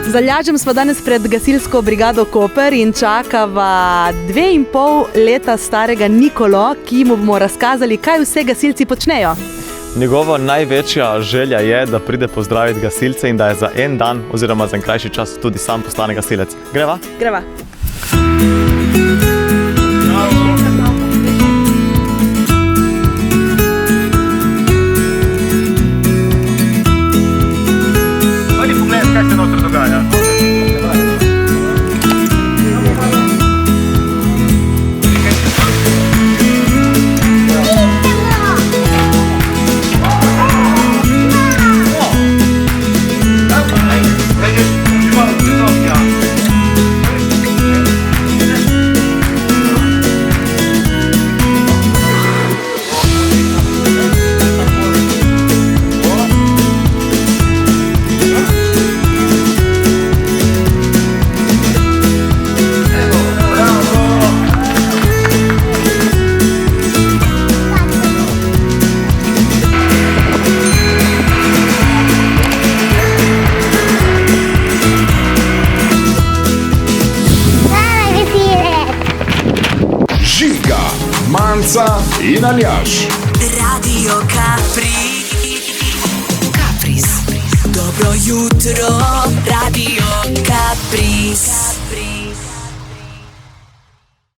Z Aljažem smo danes pred gasilsko brigado Koper in čakava 2,5 leta starega Nikolo, ki mu bomo razkazali, kaj vse gasilci počnejo. Njegova največja želja je, da pride pozdraviti gasilce in da je za en dan oziroma za en krajši čas tudi sam postane gasilec. Greva? Greva. Pojdi pogled, kaj se notri dogaja. Manca in Aljaž. Radio Capriz. Dobro jutro, Radio Capriz.